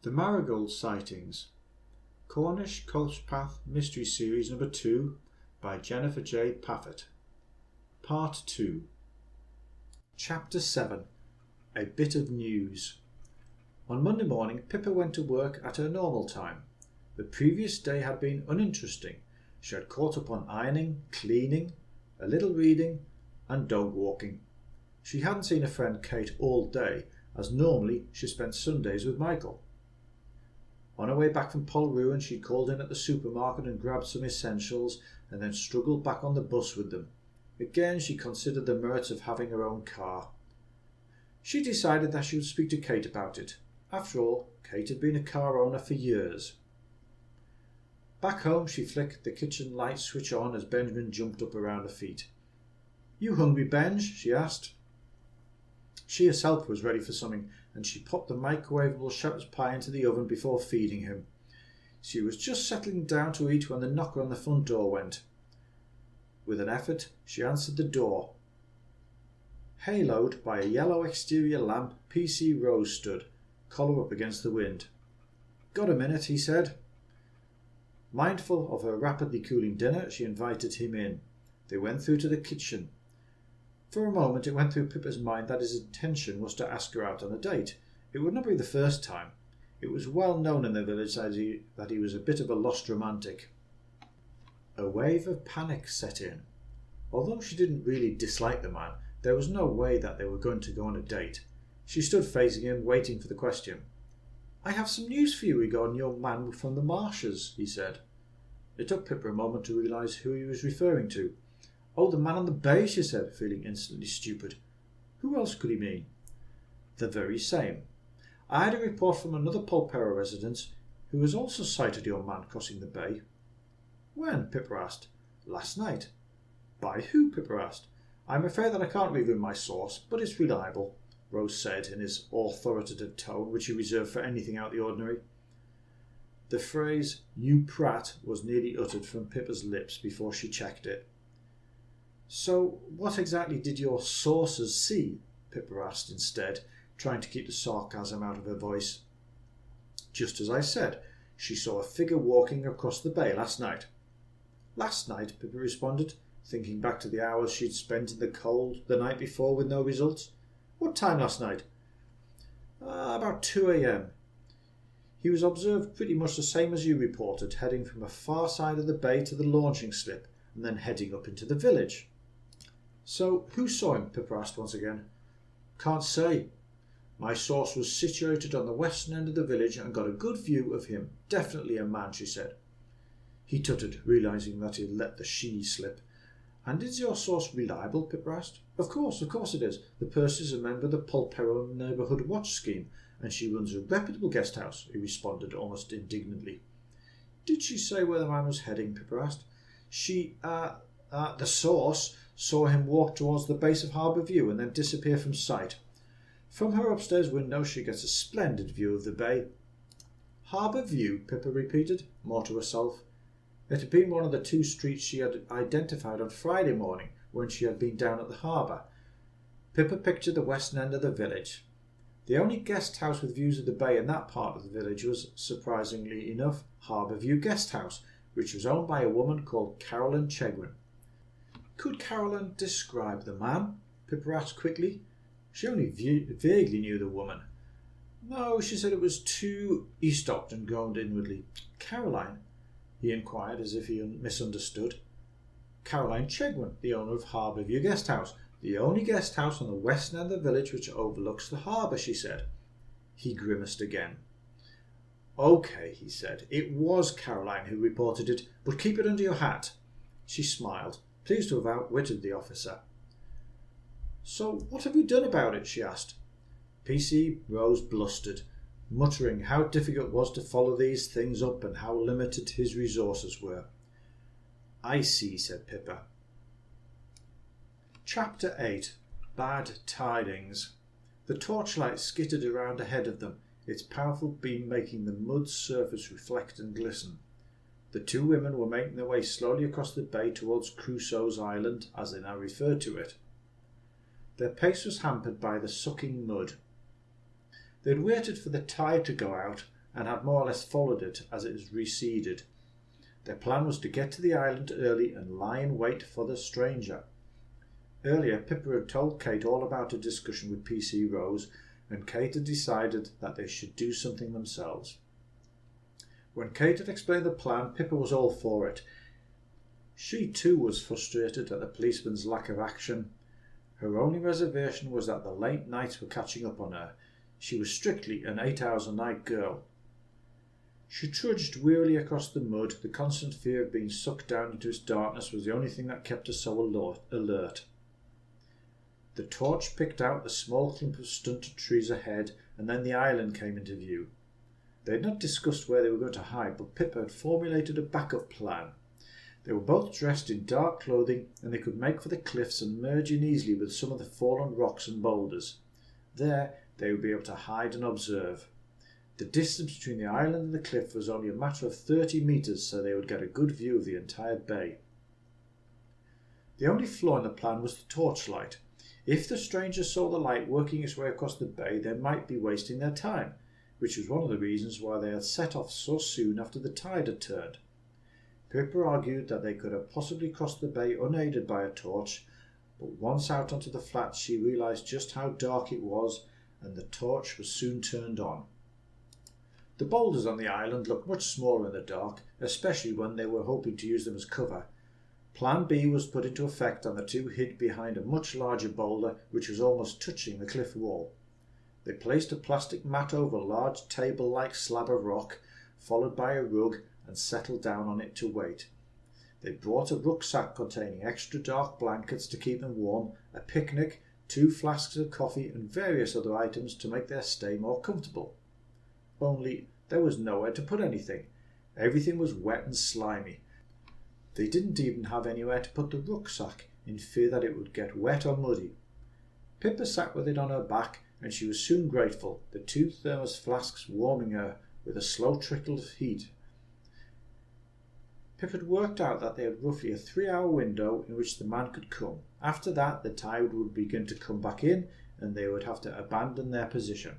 The Marigold Sightings, Cornish Coast Path Mystery Series Number 2 by Jennifer J. Paffett. Part 2. Chapter 7. A Bit of News. On Monday morning, Pippa went to work at her normal time. The previous day had been uninteresting. She had caught up on ironing, cleaning, a little reading, and dog walking. She hadn't seen her friend Kate all day, as normally she spent Sundays with Michael. On her way back from Polperro, she called in at the supermarket and grabbed some essentials, and then struggled back on the bus with them. Again she considered the merits of having her own car. She decided that she would speak to Kate about it. After all, Kate had been a car owner for years. Back home she flicked the kitchen light switch on as Benjamin jumped up around her feet. "You hungry, Benj?" she asked. She herself was ready for something, and she popped the microwavable shepherd's pie into the oven before feeding him. She was just settling down to eat when the knocker on the front door went. With an effort, she answered the door. Haloed by a yellow exterior lamp, P.C. Rose stood, collar up against the wind. "Got a minute?" he said. Mindful of her rapidly cooling dinner, she invited him in. They went through to the kitchen. For a moment it went through Pippa's mind that his intention was to ask her out on a date. It would not be the first time. It was well known in the village that he was a bit of a lost romantic. A wave of panic set in. Although she didn't really dislike the man, there was no way that they were going to go on a date. She stood facing him, waiting for the question. "I have some news for you regarding your man from the marshes," he said. It took Pippa a moment to realise who he was referring to. "Oh, the man on the bay," she said, feeling instantly stupid. Who else could he mean? The very same. "I had a report from another Polperro resident who has also sighted your man crossing the bay." "When?" Pippa asked. "Last night." "By who?" Pippa asked. "I'm afraid that I can't reveal my source, but it's reliable," Rose said in his authoritative tone, which he reserved for anything out of the ordinary. The phrase, "you prat," was nearly uttered from Pippa's lips before she checked it. "So what exactly did your sources see?" Pippa asked instead, trying to keep the sarcasm out of her voice. "Just as I said. She saw a figure walking across the bay last night." "Last night?" Pippa responded, thinking back to the hours she'd spent in the cold the night before with no results. "What time last night?" About 2 a.m. He was observed pretty much the same as you reported, heading from a far side of the bay to the launching slip, and then heading up into the village." "So who saw him?" Pippa asked once again. "Can't say. My source was situated on the western end of the village and got a good view of him. Definitely a man," she said. He tutted, realising that he had let the she slip. "And is your source reliable?" Pippa asked. Of course it is. The person is a member of the Polperro Neighbourhood Watch Scheme, and she runs a reputable guest house," he responded almost indignantly. "Did she say where the man was heading?" Pippa asked. The source saw him walk towards the base of Harbour View and then disappear from sight. From her upstairs window she gets a splendid view of the bay." "Harbour View?" Pippa repeated, more to herself. It had been one of the 2 streets she had identified on Friday morning when she had been down at the harbour. Pippa pictured the western end of the village. The only guest house with views of the bay in that part of the village was, surprisingly enough, Harbour View Guest House, which was owned by a woman called Caroline Chegwin. "Could Caroline describe the man?" Pippa asked quickly. She only vaguely knew the woman. "No," she said, "it was too—" He stopped and groaned inwardly. "Caroline?" he inquired, as if he misunderstood. "Caroline Chegwin, the owner of Harbour View Guest House. The only guest house on the western end of the village which overlooks the harbour," she said. He grimaced again. "OK," he said, "it was Caroline who reported it, but keep it under your hat." She smiled, pleased to have outwitted the officer. "So what have you done about it?" she asked. P.C. Rose blustered, muttering how difficult it was to follow these things up and how limited his resources were. "I see," said Pippa. Chapter 8. Bad Tidings. The torchlight skittered around ahead of them, its powerful beam making the mud's surface reflect and glisten. The 2 women were making their way slowly across the bay towards Crusoe's Island, as they now referred to it. Their pace was hampered by the sucking mud. They had waited for the tide to go out, and had more or less followed it as it has receded. Their plan was to get to the island early and lie in wait for the stranger. Earlier, Pippa had told Kate all about a discussion with P.C. Rose, and Kate had decided that they should do something themselves. When Kate had explained the plan, Pippa was all for it. She too was frustrated at the policeman's lack of action. Her only reservation was that the late nights were catching up on her. She was strictly an 8 hours a night girl. She trudged wearily across the mud. The constant fear of being sucked down into its darkness was the only thing that kept her so alert. The torch picked out the small clump of stunted trees ahead, and then the island came into view. They had not discussed where they were going to hide, but Pippa had formulated a backup plan. They were both dressed in dark clothing, and they could make for the cliffs and merge in easily with some of the fallen rocks and boulders. There they would be able to hide and observe. The distance between the island and the cliff was only a matter of 30 metres, so they would get a good view of the entire bay. The only flaw in the plan was the torchlight. If the strangers saw the light working its way across the bay, they might be wasting their time, which was one of the reasons why they had set off so soon after the tide had turned. Pippa argued that they could have possibly crossed the bay unaided by a torch, but once out onto the flats she realised just how dark it was, and the torch was soon turned on. The boulders on the island looked much smaller in the dark, especially when they were hoping to use them as cover. Plan B was put into effect, and the two hid behind a much larger boulder which was almost touching the cliff wall. They placed a plastic mat over a large table-like slab of rock, followed by a rug, and settled down on it to wait. They brought a rucksack containing extra dark blankets to keep them warm, a picnic, 2 flasks of coffee, and various other items to make their stay more comfortable. Only there was nowhere to put anything. Everything was wet and slimy. They didn't even have anywhere to put the rucksack, in fear that it would get wet or muddy. Pippa sat with it on her back, and she was soon grateful, the 2 thermos flasks warming her with a slow trickle of heat. Pip had worked out that they had roughly a 3-hour window in which the man could come. After that, the tide would begin to come back in, and they would have to abandon their position.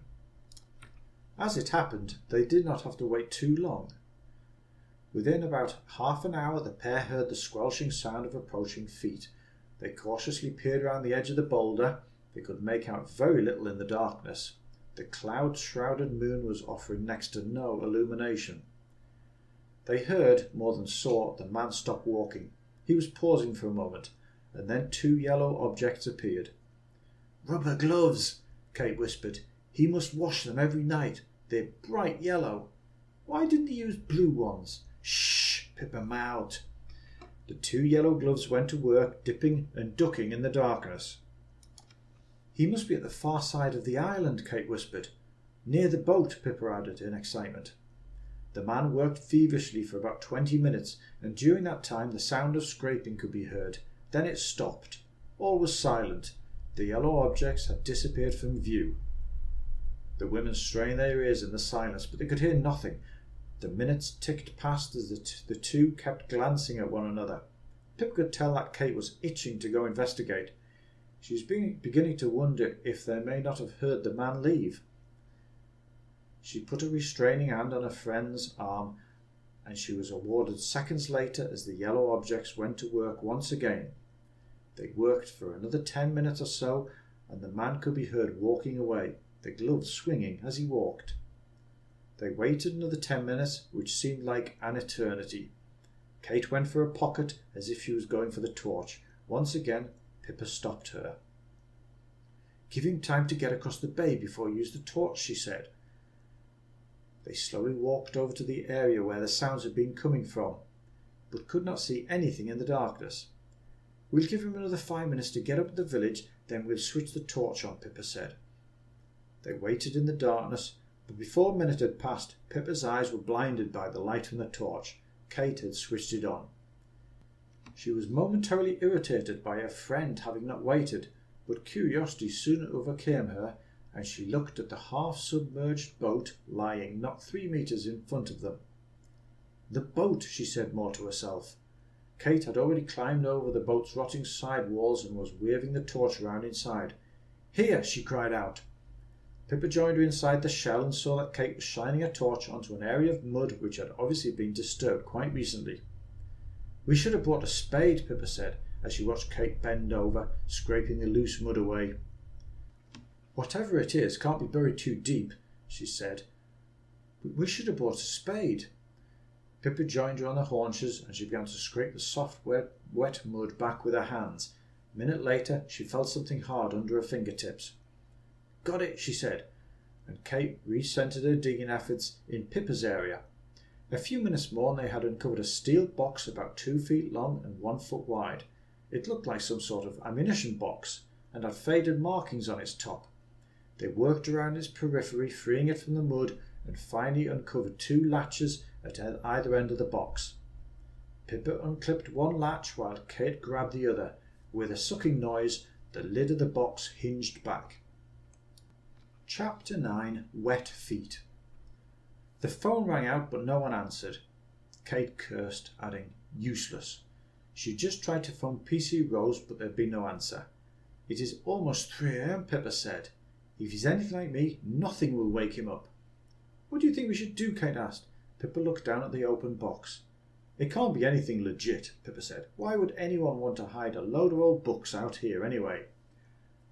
As it happened, they did not have to wait too long. Within about half an hour, the pair heard the squelching sound of approaching feet. They cautiously peered around the edge of the boulder. They could make out very little in the darkness. The cloud-shrouded moon was offering next to no illumination. They heard, more than saw, the man stop walking. He was pausing for a moment, and then 2 yellow objects appeared. "Rubber gloves," Kate whispered. "He must wash them every night. They're bright yellow. Why didn't he use blue ones?" "Shh!" Pippa mouthed. The 2 yellow gloves went to work, dipping and ducking in the darkness. "He must be at the far side of the island," Kate whispered. "Near the boat," Pippa added in excitement. The man worked feverishly for about 20 minutes, and during that time the sound of scraping could be heard. Then it stopped. All was silent. The yellow objects had disappeared from view. The women strained their ears in the silence, but they could hear nothing. The minutes ticked past as the two kept glancing at one another. Pip could tell that Kate was itching to go investigate. She was beginning to wonder if they may not have heard the man leave. She put a restraining hand on her friend's arm, and she was awarded seconds later as the yellow objects went to work once again. They worked for another 10 minutes or so, and the man could be heard walking away, the gloves swinging as he walked. They waited another 10 minutes, which seemed like an eternity. Kate went for a pocket as if she was going for the torch. Once again, Pippa stopped her. "Give him time to get across the bay before you use the torch," she said. They slowly walked over to the area where the sounds had been coming from, but could not see anything in the darkness. "We'll give him another 5 minutes to get up at the village, then we'll switch the torch on," Pippa said. They waited in the darkness, but before a minute had passed, Pippa's eyes were blinded by the light from the torch. Kate had switched it on. She was momentarily irritated by her friend having not waited, but curiosity soon overcame her, and she looked at the half-submerged boat lying not 3 meters in front of them. "The boat," she said more to herself. Kate had already climbed over the boat's rotting side walls and was waving the torch round inside. "Here!" she cried out. Pippa joined her inside the shell and saw that Kate was shining a torch onto an area of mud which had obviously been disturbed quite recently. "We should have brought a spade," Pippa said, as she watched Kate bend over, scraping the loose mud away. "Whatever it is can't be buried too deep," she said. "We should have brought a spade." Pippa joined her on the haunches and she began to scrape the soft, wet mud back with her hands. A minute later she felt something hard under her fingertips. "Got it," she said, and Kate recentered her digging efforts in Pippa's area. A few minutes more and they had uncovered a steel box about 2 feet long and 1 foot wide. It looked like some sort of ammunition box and had faded markings on its top. They worked around its periphery, freeing it from the mud, and finally uncovered 2 latches at either end of the box. Pippa unclipped one latch while Kate grabbed the other. With a sucking noise, the lid of the box hinged back. Chapter 9. Wet Feet. The phone rang out but no one answered. Kate cursed, adding, "Useless." She just tried to phone PC Rose but there'd be no answer. "It is almost 3 a.m, Pippa said. "If he's anything like me, nothing will wake him up." "What do you think we should do?" Kate asked. Pippa looked down at the open box. "It can't be anything legit," Pippa said. "Why would anyone want to hide a load of old books out here anyway?"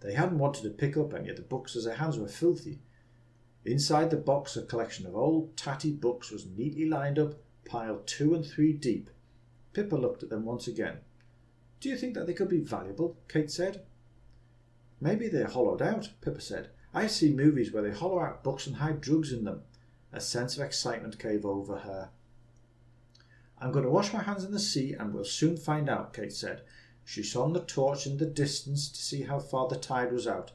They hadn't wanted to pick up any of the books as their hands were filthy. Inside the box a collection of old tatty books was neatly lined up, piled 2 and 3 deep. Pippa looked at them once again. "Do you think that they could be valuable?" Kate said. "Maybe they're hollowed out," Pippa said. "I see movies where they hollow out books and hide drugs in them." A sense of excitement came over her. "I'm going to wash my hands in the sea and we'll soon find out," Kate said. She shone the torch in the distance to see how far the tide was out.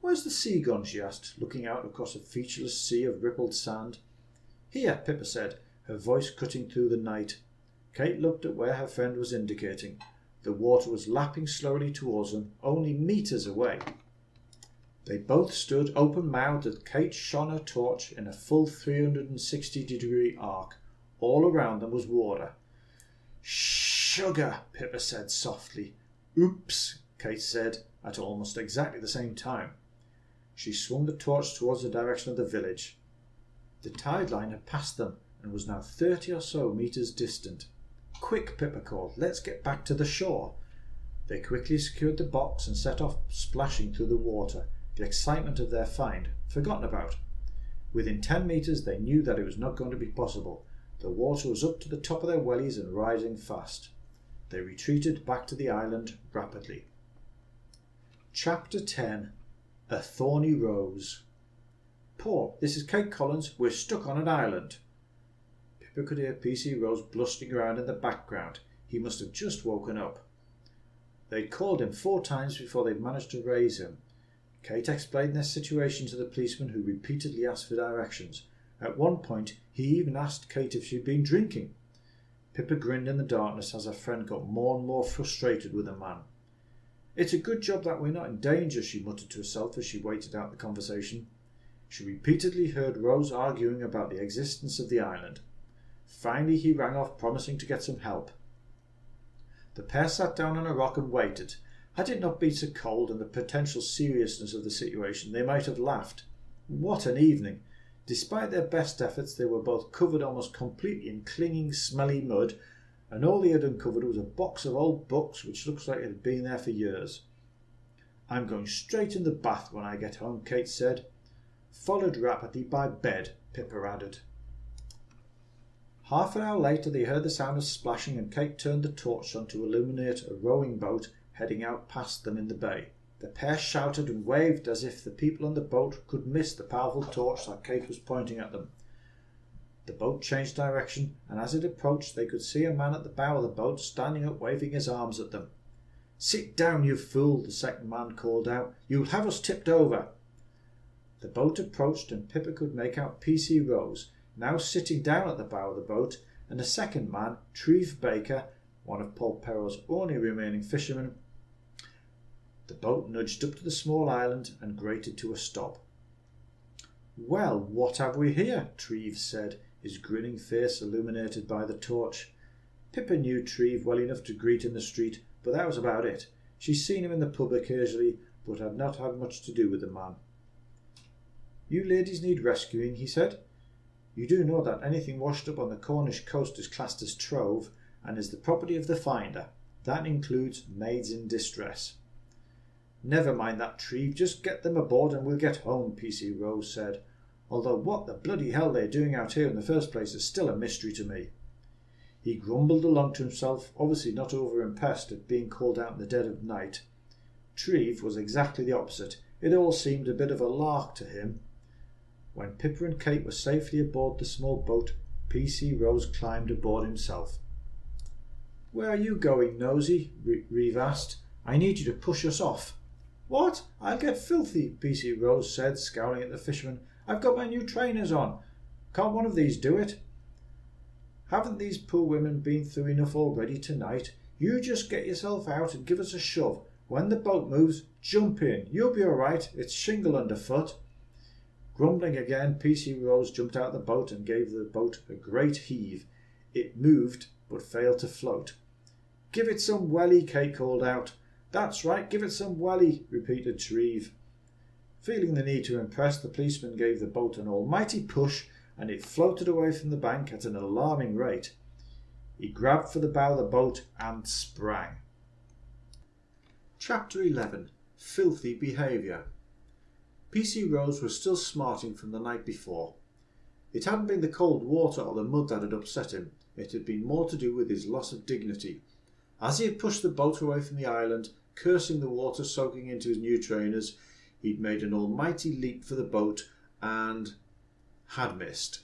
"Where's the sea gone?" she asked, looking out across a featureless sea of rippled sand. "Here," Pippa said, her voice cutting through the night. Kate looked at where her friend was indicating. The water was lapping slowly towards them, only meters away. They both stood open-mouthed as Kate shone her torch in a full 360-degree arc. All around them was water. "Sugar," Pippa said softly. "Oops," Kate said at almost exactly the same time. She swung the torch towards the direction of the village. The tide line had passed them and was now 30 or so meters distant. "Quick," Pippa called, "let's get back to the shore." They quickly secured the box and set off splashing through the water, the excitement of their find forgotten about. Within 10 meters they knew that it was not going to be possible. The water was up to the top of their wellies and rising fast. They retreated back to the island rapidly. Chapter 10. A Thorny Rose. "Paul, this is Kate Collins. We're stuck on an island." Pippa could hear PC Rose blustering around in the background. He must have just woken up. They'd called him 4 times before they'd managed to raise him. Kate explained their situation to the policeman, who repeatedly asked for directions. At one point he even asked Kate if she'd been drinking. Pippa grinned in the darkness as her friend got more and more frustrated with the man. "It's a good job that we're not in danger," she muttered to herself as she waited out the conversation. She repeatedly heard Rose arguing about the existence of the island. Finally he rang off, promising to get some help. The pair sat down on a rock and waited. Had it not been so cold and the potential seriousness of the situation, they might have laughed. What an evening! Despite their best efforts, they were both covered almost completely in clinging, smelly mud, and all they had uncovered was a box of old books which looks like it had been there for years. "I'm going straight in the bath when I get home," Kate said. Followed rapidly by bed, Pippa added. Half an hour later they heard the sound of splashing and Kate turned the torch on to illuminate a rowing boat heading out past them in the bay. The pair shouted and waved as if the people on the boat could miss the powerful torch that Kate was pointing at them. The boat changed direction, and as it approached they could see a man at the bow of the boat standing up waving his arms at them. "Sit down, you fool," the second man called out. "You'll have us tipped over." The boat approached and Pippa could make out PC Rose, now sitting down at the bow of the boat, and a second man, Treve Baker, one of Polperro's only remaining fishermen. The boat nudged up to the small island and grated to a stop. "Well, what have we here?" Treve said, his grinning face illuminated by the torch. Pippa knew Treve well enough to greet in the street, but that was about it. She'd seen him in the pub occasionally, but had not had much to do with the man. "You ladies need rescuing," he said. "You do know that anything washed up on the Cornish coast is classed as trove and is the property of the finder. That includes maids in distress." "Never mind that, Treve, just get them aboard and we'll get home," PC Rose said, "although what the bloody hell they're doing out here in the first place is still a mystery to me." He grumbled along to himself, obviously not over impressed at being called out in the dead of night. Treve was exactly the opposite. It all seemed a bit of a lark to him. When Pippa and Kate were safely aboard the small boat, PC Rose climbed aboard himself. "Where are you going, Nosy?" Reeve asked. "I need you to push us off." "What? I'll get filthy," PC Rose said, scowling at the fisherman. "I've got my new trainers on. Can't one of these do it?" "Haven't these poor women been through enough already tonight? You just get yourself out and give us a shove. When the boat moves, jump in. You'll be all right. It's shingle underfoot." Grumbling again, PC Rose jumped out of the boat and gave the boat a great heave. It moved, but failed to float. "Give it some welly," Kate called out. "That's right, give it some welly," repeated Treve. Feeling the need to impress, the policeman gave the boat an almighty push, and it floated away from the bank at an alarming rate. He grabbed for the bow of the boat and sprang. Chapter 11. Filthy Behaviour. PC Rose was still smarting from the night before. It hadn't been the cold water or the mud that had upset him. It had been more to do with his loss of dignity. As he had pushed the boat away from the island, cursing the water soaking into his new trainers, he'd made an almighty leap for the boat and had missed.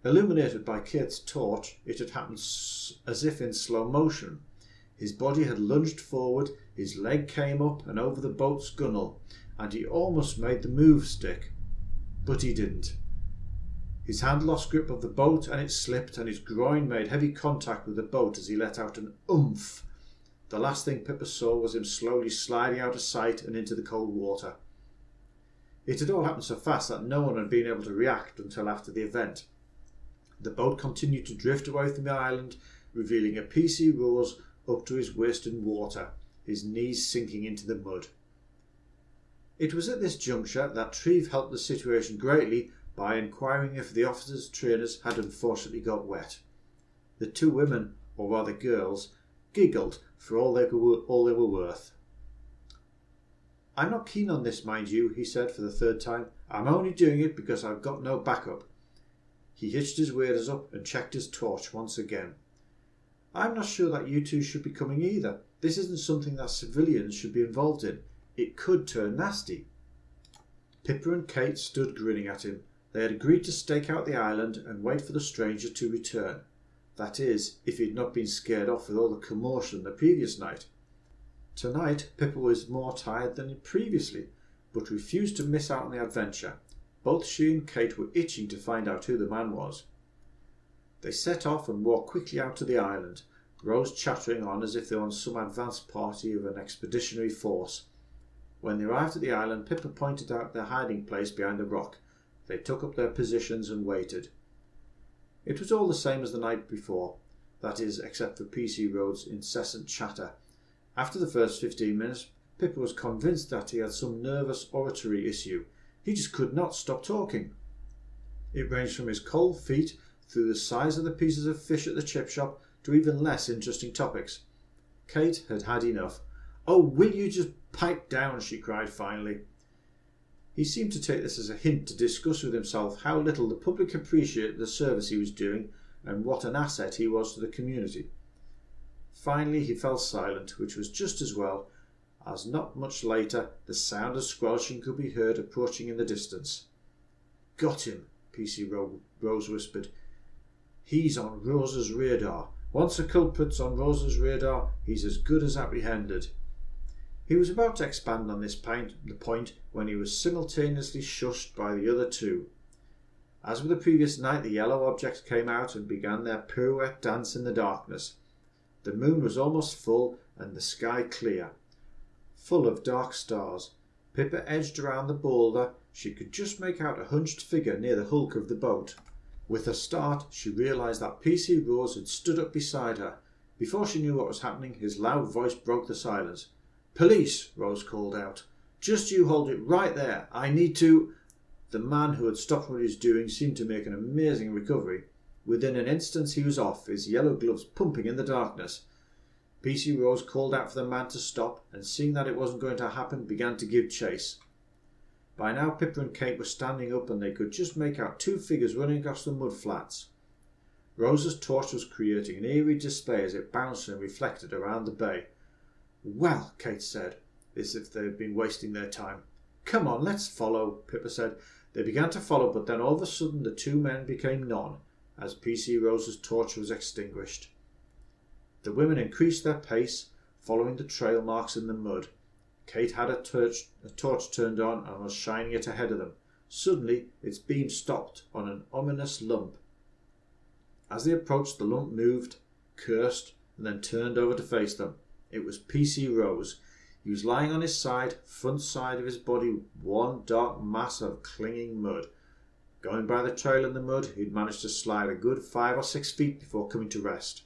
Illuminated by Kate's torch, it had happened as if in slow motion. His body had lunged forward, his leg came up and over the boat's gunwale, and he almost made the move stick. But he didn't. His hand lost grip of the boat and it slipped, and his groin made heavy contact with the boat as he let out an oomph. The last thing Pippa saw was him slowly sliding out of sight and into the cold water. It had all happened so fast that no one had been able to react until after the event. The boat continued to drift away from the island, revealing a PC Rose up to his waist in water, his knees sinking into the mud. It was at this juncture that Treve helped the situation greatly by inquiring if the officers' trainers had unfortunately got wet. The two women, or rather girls, giggled for all they were worth. "I'm not keen on this, mind you," he said for the third time. "I'm only doing it because I've got no backup." He hitched his waders up and checked his torch once again. "I'm not sure that you two should be coming either. This isn't something that civilians should be involved in. It could turn nasty." Pippa and Kate stood grinning at him. They had agreed to stake out the island and wait for the stranger to return. That is, if he had not been scared off with all the commotion the previous night. Tonight Pippa was more tired than previously, but refused to miss out on the adventure. Both she and Kate were itching to find out who the man was. They set off and walked quickly out to the island, Rose chattering on as if they were on some advance party of an expeditionary force. When they arrived at the island, Pippa pointed out their hiding place behind a rock. They took up their positions and waited. It was all the same as the night before, that is, except for PC Rose's incessant chatter. After the first 15 minutes, Pippa was convinced that he had some nervous oratory issue. He just could not stop talking. It ranged from his cold feet, through the size of the pieces of fish at the chip shop, to even less interesting topics. Kate had had enough. "Oh, will you just pipe down?" she cried finally. He seemed to take this as a hint to discuss with himself how little the public appreciated the service he was doing and what an asset he was to the community. Finally he fell silent, which was just as well, as not much later the sound of squelching could be heard approaching in the distance. "Got him," PC Rose whispered. "He's on Rosa's radar. Once a culprit's on Rosa's radar, he's as good as apprehended." He was about to expand on the point when he was simultaneously shushed by the other two. As with the previous night, the yellow objects came out and began their pirouette dance in the darkness. The moon was almost full and the sky clear, full of dark stars. Pippa edged around the boulder. She could just make out a hunched figure near the hulk of the boat. With a start, she realised that PC Rose had stood up beside her. Before she knew what was happening, his loud voice broke the silence. "Police!" Rose called out. "Just you hold it right there. I need to—" The man who had stopped what he was doing seemed to make an amazing recovery. Within an instant he was off, his yellow gloves pumping in the darkness. P.C. Rose called out for the man to stop, and seeing that it wasn't going to happen, began to give chase. By now Pippa and Kate were standing up, and they could just make out two figures running across the mud flats. Rose's torch was creating an eerie display as it bounced and reflected around the bay. "Well," Kate said, as if they had been wasting their time. "Come on, let's follow," Pippa said. They began to follow, but then all of a sudden the two men became none, as P.C. Rose's torch was extinguished. The women increased their pace, following the trail marks in the mud. Kate had a torch turned on and was shining it ahead of them. Suddenly its beam stopped on an ominous lump. As they approached, the lump moved, cursed, and then turned over to face them. It was P.C. Rose. He was lying on his side, front side of his body, one dark mass of clinging mud. Going by the trail in the mud, he'd managed to slide a good 5 or 6 feet before coming to rest.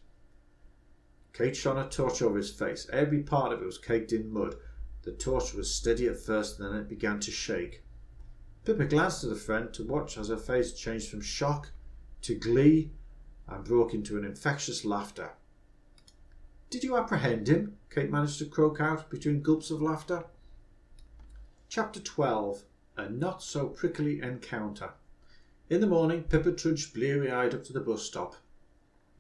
Kate shone a torch over his face. Every part of it was caked in mud. The torch was steady at first, and then it began to shake. Pippa glanced at her friend to watch as her face changed from shock to glee and broke into an infectious laughter. "Did you apprehend him?" Kate managed to croak out between gulps of laughter. Chapter 12. A not-so-prickly encounter. In the morning, Pippa trudged bleary-eyed up to the bus stop.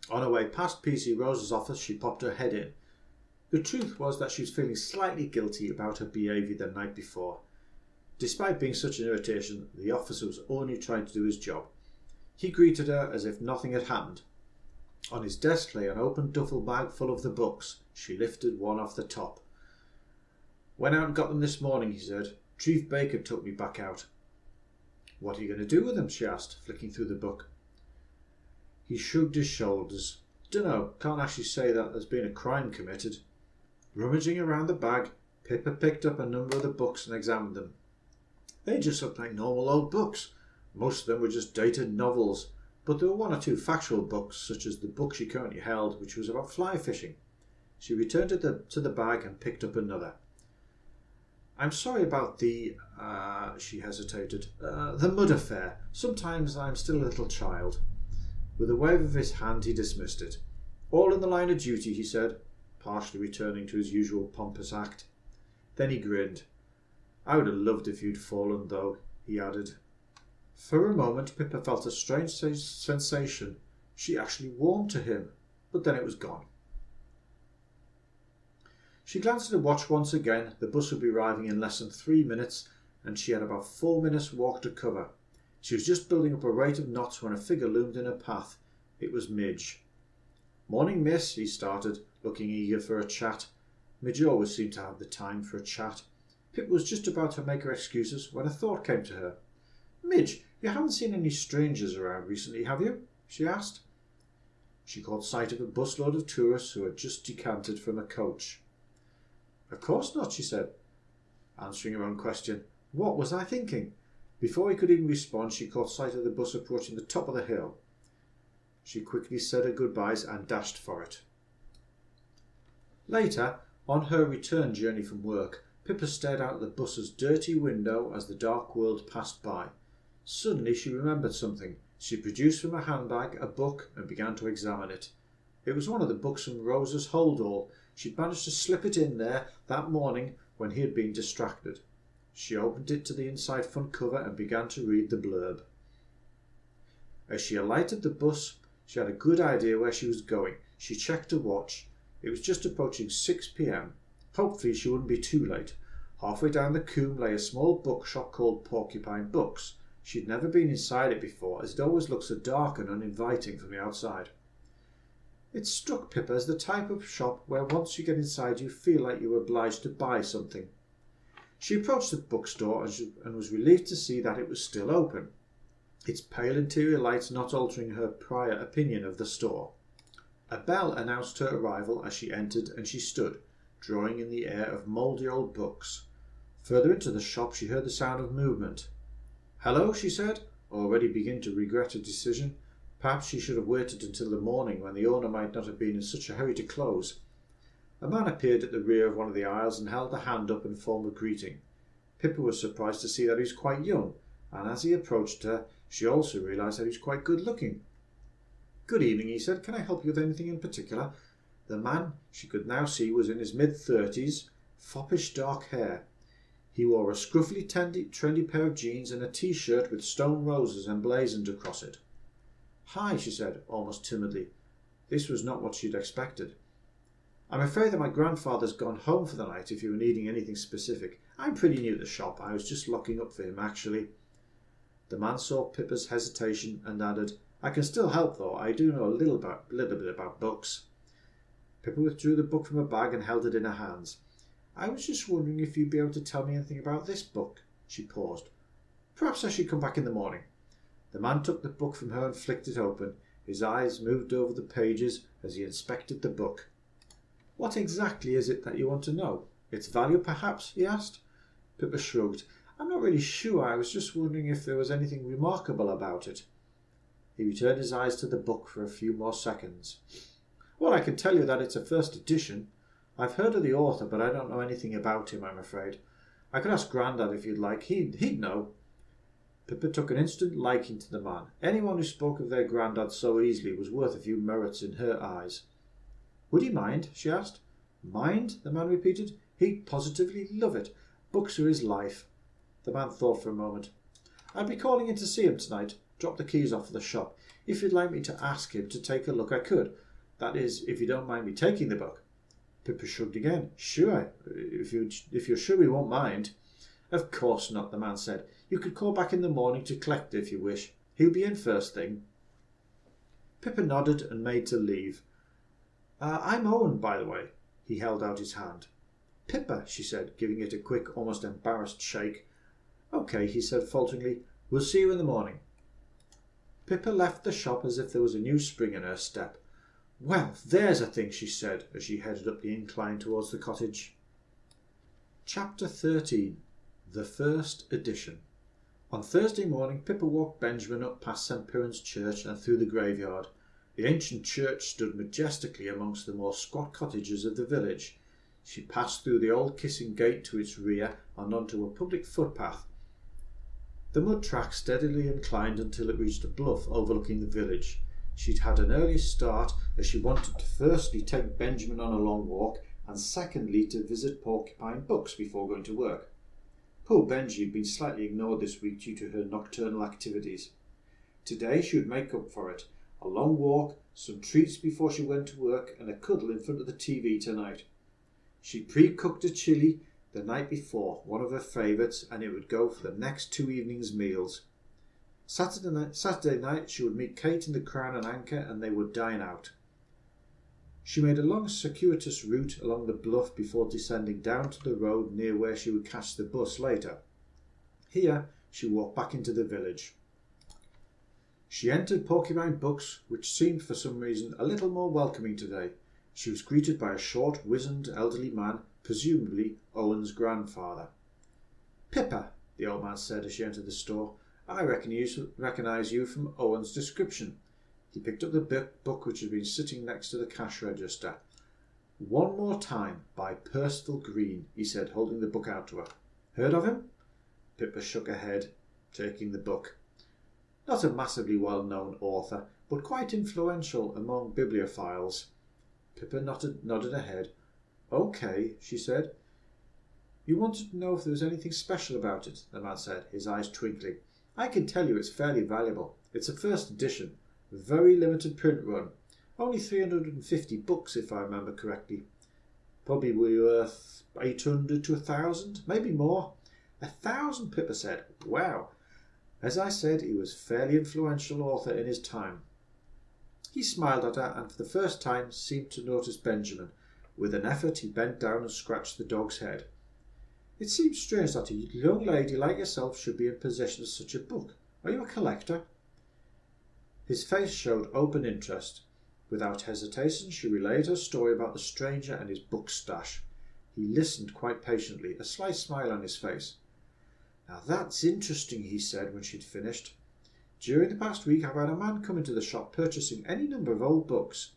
On her way past P.C. Rose's office, she popped her head in. The truth was that she was feeling slightly guilty about her behaviour the night before. Despite being such an irritation, the officer was only trying to do his job. He greeted her as if nothing had happened. On his desk lay an open duffel bag full of the books. She lifted one off the top. "Went out and got them this morning," he said. "Chief Baker took me back out." "What are you going to do with them?" she asked, flicking through the book. He shrugged his shoulders. "Dunno, can't actually say that there's been a crime committed." Rummaging around the bag, Pippa picked up a number of the books and examined them. They just looked like normal old books. Most of them were just dated novels, but there were one or two factual books, such as the book she currently held, which was about fly fishing. She returned to the bag and picked up another. "I'm sorry about she hesitated, the mud affair. Sometimes I'm still a little child." With a wave of his hand he dismissed it. "All in the line of duty," he said, partially returning to his usual pompous act. Then he grinned. "I would have loved if you'd fallen, though," he added. For a moment Pippa felt a strange sensation. She actually warmed to him, but then it was gone. She glanced at her watch once again. The bus would be arriving in less than 3 minutes, and she had about 4 minutes' walk to cover. She was just building up a rate of knots when a figure loomed in her path. It was Midge. "Morning, miss," he started, looking eager for a chat. Midge always seemed to have the time for a chat. Pippa was just about to make her excuses when a thought came to her. "Midge, you haven't seen any strangers around recently, have you?" she asked. She caught sight of a busload of tourists who had just decanted from a coach. "Of course not," she said, answering her own question. "What was I thinking?" Before he could even respond, she caught sight of the bus approaching the top of the hill. She quickly said her goodbyes and dashed for it. Later, on her return journey from work, Pippa stared out the bus's dirty window as the dark world passed by. Suddenly she remembered something. She produced from her handbag a book and began to examine it. It was one of the books from Rose's hold-all. She'd managed to slip it in there that morning when he had been distracted. She opened it to the inside front cover and began to read the blurb. As she alighted the bus, she had a good idea where she was going. She checked her watch. It was just approaching 6 p.m. Hopefully she wouldn't be too late. Halfway down the coombe lay a small bookshop called Porcupine Books. She'd never been inside it before, as it always looked so dark and uninviting from the outside. It struck Pippa as the type of shop where once you get inside you feel like you were obliged to buy something. She approached the bookstore and was relieved to see that it was still open, its pale interior lights not altering her prior opinion of the store. A bell announced her arrival as she entered, and she stood, drawing in the air of mouldy old books. Further into the shop she heard the sound of movement. "Hello," she said, already beginning to regret her decision. Perhaps she should have waited until the morning, when the owner might not have been in such a hurry to close. A man appeared at the rear of one of the aisles and held a hand up in form of greeting. Pippa was surprised to see that he was quite young, and as he approached her, she also realised that he was quite good-looking. "Good evening," he said. "Can I help you with anything in particular?" The man, she could now see, was in his mid-30s, foppish dark hair. He wore a scruffy, trendy pair of jeans and a T-shirt with stone roses emblazoned across it. "Hi," she said, almost timidly. This was not what she had expected. "I'm afraid that my grandfather's gone home for the night if you were needing anything specific. I'm pretty new to the shop. I was just locking up for him, actually." The man saw Pippa's hesitation and added, "I can still help, though. I do know a little bit about books." Pippa withdrew the book from her bag and held it in her hands. "I was just wondering if you'd be able to tell me anything about this book." She paused. "Perhaps I should come back in the morning." The man took the book from her and flicked it open. His eyes moved over the pages as he inspected the book. "What exactly is it that you want to know? Its value, perhaps?" he asked. Pippa shrugged. "I'm not really sure. I was just wondering if there was anything remarkable about it." He returned his eyes to the book for a few more seconds. "Well, I can tell you that it's a first edition. I've heard of the author, but I don't know anything about him, I'm afraid. I could ask Grandad if you'd like. He'd know." Pippa took an instant liking to the man. Anyone who spoke of their Grandad so easily was worth a few merits in her eyes. "Would he mind?" she asked. "Mind?" the man repeated. "He'd positively love it. Books are his life." The man thought for a moment. "I'd be calling in to see him tonight. Drop the keys off at the shop. If you'd like me to ask him to take a look, I could. That is, if you don't mind me taking the book." Pippa shrugged again. "Sure, if you're sure we won't mind." "Of course not," the man said. "You could call back in the morning to collect it if you wish. He'll be in first thing." Pippa nodded and made to leave. I'm Owen, by the way." He held out his hand. "Pippa," she said, giving it a quick, almost embarrassed shake. "OK," he said falteringly. "We'll see you in the morning." Pippa left the shop as if there was a new spring in her step. "Well, there's a thing," she said as she headed up the incline towards the cottage. Chapter 13. The First Edition. On Thursday morning, Pippa walked Benjamin up past St. Piran's Church and through the graveyard. The ancient church stood majestically amongst the more squat cottages of the village. She passed through the old kissing gate to its rear and onto a public footpath. The mud track steadily inclined until it reached a bluff overlooking the village. She'd had an early start as she wanted to firstly take Benjamin on a long walk and secondly to visit Porcupine Books before going to work. Poor Benji had been slightly ignored this week due to her nocturnal activities. Today she would make up for it. A long walk, some treats before she went to work, and a cuddle in front of the TV tonight. She pre-cooked a chili the night before, one of her favourites, and it would go for the next 2 evenings' meals. Saturday night she would meet Kate in the Crown and Anchor and they would dine out. She made a long circuitous route along the bluff before descending down to the road near where she would catch the bus later. Here she walked back into the village. She entered Porcupine Books, which seemed for some reason a little more welcoming today. She was greeted by a short, wizened, elderly man, presumably Owen's grandfather. "Pippa," the old man said as she entered the store, "I recognise you from Owen's description." He picked up the book which had been sitting next to the cash register. "One More Time, by Percival Green," he said, holding the book out to her. "Heard of him?" Pippa shook her head, taking the book. Not a massively well-known author, but quite influential among bibliophiles. Pippa nodded her head. "OK," she said. "You wanted to know if there was anything special about it," the man said, his eyes twinkling. "I can tell you it's fairly valuable. It's a first edition, a very limited print run. Only 350 books, if I remember correctly. Probably worth 800 to 1,000, maybe more." 1,000, Pippa said. "Wow." As I said, he was a fairly influential author in his time. He smiled at her and for the first time seemed to notice Benjamin. With an effort he bent down and scratched the dog's head. "It seems strange that a young lady like yourself should be in possession of such a book. Are you a collector?" His face showed open interest. Without hesitation she relayed her story about the stranger and his book stash. He listened quite patiently, a slight smile on his face. "Now that's interesting," he said when she'd finished. "During the past week I've had a man come into the shop purchasing any number of old books.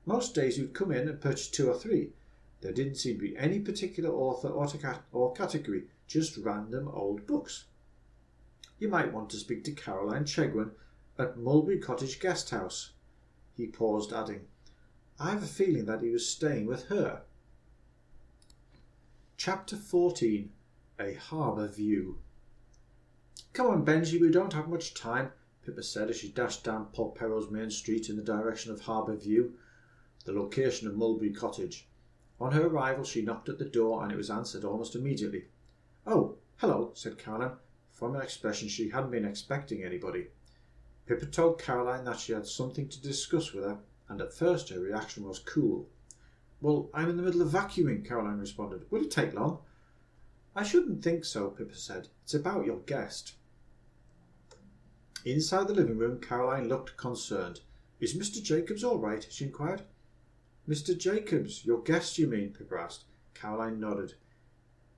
Most days he'd come in and purchase 2 or 3. There didn't seem to be any particular author or category, just random old books." You might want to speak to Caroline Chegwin at Mulberry Cottage Guest House. He paused, adding, I have a feeling that he was staying with her. Chapter 14. A Harbour View. Come on, Benji, we don't have much time, Pippa said as she dashed down Polperro's main street in the direction of Harbour View, the location of Mulberry Cottage. On her arrival she knocked at the door and it was answered almost immediately. Oh, hello, said Caroline. From her expression she hadn't been expecting anybody. Pippa told Caroline that she had something to discuss with her, and at first her reaction was cool. Well, I'm in the middle of vacuuming, Caroline responded. Will it take long? I shouldn't think so, Pippa said. It's about your guest. Inside the living room, Caroline looked concerned. Is Mr. Jacobs all right? She inquired. Mr. Jacobs, your guest, you mean? Pippa asked. Caroline nodded.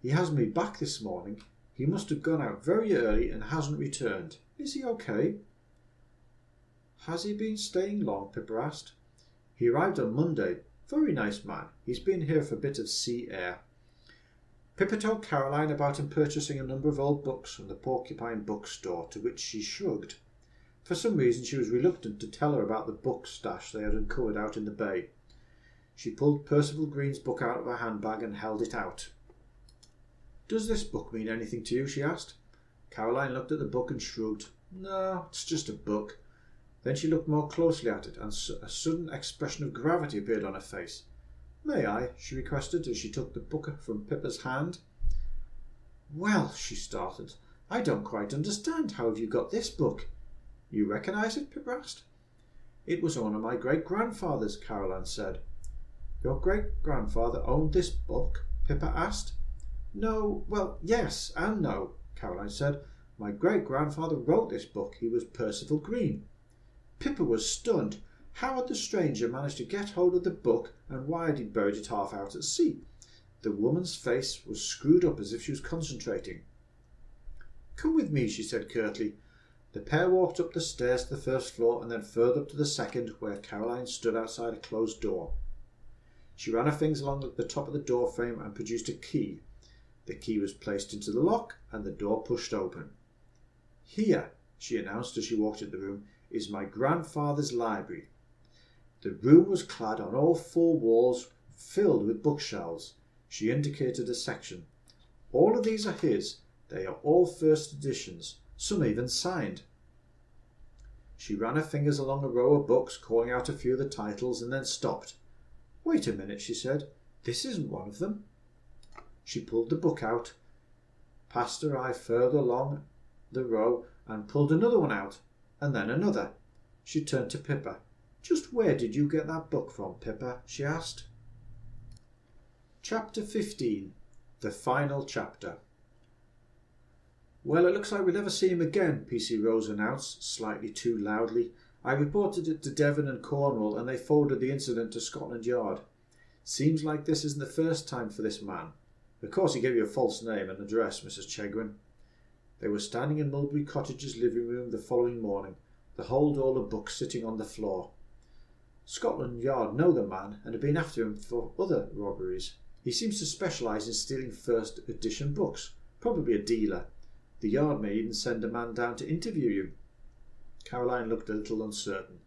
He hasn't been back this morning. He must have gone out very early and hasn't returned. Is he okay? Has he been staying long? Pippa asked. He arrived on Monday. Very nice man. He's been here for a bit of sea air. Pippa told Caroline about him purchasing a number of old books from the Porcupine bookstore, to which she shrugged. For some reason she was reluctant to tell her about the book stash they had uncovered out in the bay. She pulled Percival Green's book out of her handbag and held it out. Does this book mean anything to you? She asked. Caroline looked at the book and shrugged. No, it's just a book. Then she looked more closely at it, and a sudden expression of gravity appeared on her face. May I? She requested as she took the book from Pippa's hand. Well, she started, I don't quite understand. How have you got this book? You recognise it? Pippa asked. It was one of my great-grandfather's, Caroline said. Your great-grandfather owned this book? Pippa asked. No, well, yes and no, Caroline said. My great-grandfather wrote this book. He was Percival Green. Pippa was stunned. How had the stranger managed to get hold of the book, and why had he buried it half out at sea? The woman's face was screwed up as if she was concentrating. Come with me, she said curtly. The pair walked up the stairs to the first floor and then further up to the second, where Caroline stood outside a closed door. She ran her fingers along the top of the door frame and produced a key. The key was placed into the lock and the door pushed open. Here, she announced as she walked into the room, is my grandfather's library. The room was clad on all four walls, filled with bookshelves. She indicated a section. All of these are his. They are all first editions, some even signed. She ran her fingers along a row of books, calling out a few of the titles, and then stopped. Wait a minute, she said. This isn't one of them. She pulled the book out, passed her eye further along the row, and pulled another one out, and then another. She turned to Pippa. Just where did you get that book from, Pippa? She asked. Chapter 15. The Final Chapter. Well, it looks like we'll never see him again, PC Rose announced, slightly too loudly. I reported it to Devon and Cornwall, and they forwarded the incident to Scotland Yard. Seems like this isn't the first time for this man. Of course he gave you a false name and address, Mrs. Chegwin. They were standing in Mulberry Cottage's living room the following morning, the hold all of books sitting on the floor. Scotland Yard know the man and have been after him for other robberies. He seems to specialise in stealing first edition books, probably a dealer. The Yard may even send a man down to interview you. Caroline looked a little uncertain.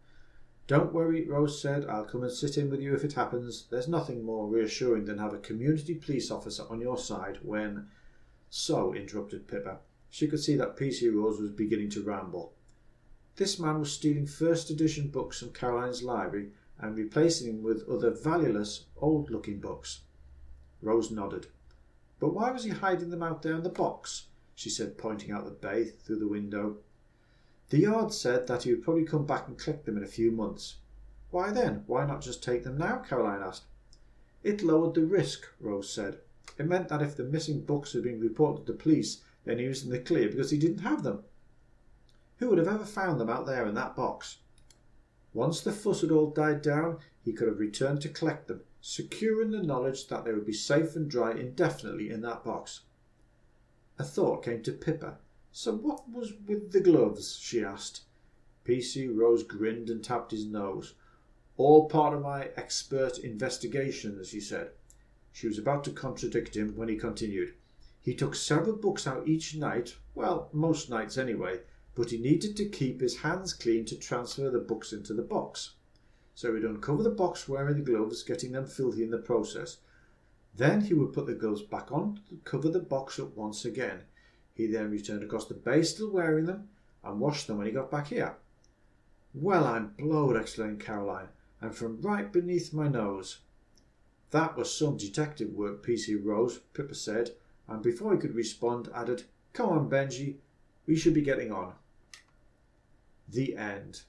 Don't worry, Rose said. I'll come and sit in with you if it happens. There's nothing more reassuring than have a community police officer on your side when... So, interrupted Pippa. She could see that PC Rose was beginning to ramble. This man was stealing first edition books from Caroline's library and replacing them with other valueless, old-looking books. Rose nodded. But why was he hiding them out there in the box? She said, pointing out the bay through the window. The Yard said that he would probably come back and collect them in a few months. Why then? Why not just take them now? Caroline asked. It lowered the risk, Rose said. It meant that if the missing books had been reported to the police, then he was in the clear because he didn't have them. Who would have ever found them out there in that box? Once the fuss had all died down, he could have returned to collect them, secure in the knowledge that they would be safe and dry indefinitely in that box. A thought came to Pippa. So what was with the gloves? She asked. PC Rose grinned and tapped his nose. All part of my expert investigations, he said. She was about to contradict him when he continued. He took several books out each night, well, most nights anyway, but he needed to keep his hands clean to transfer the books into the box. So he'd uncover the box wearing the gloves, getting them filthy in the process. Then he would put the gloves back on to cover the box up once again. He then returned across the bay still wearing them and washed them when he got back here. "Well, I'm blowed," exclaimed Caroline, "and from right beneath my nose." "That was some detective work, P.C. Rose," Pippa said, and before he could respond added, "Come on, Benji, we should be getting on." The end.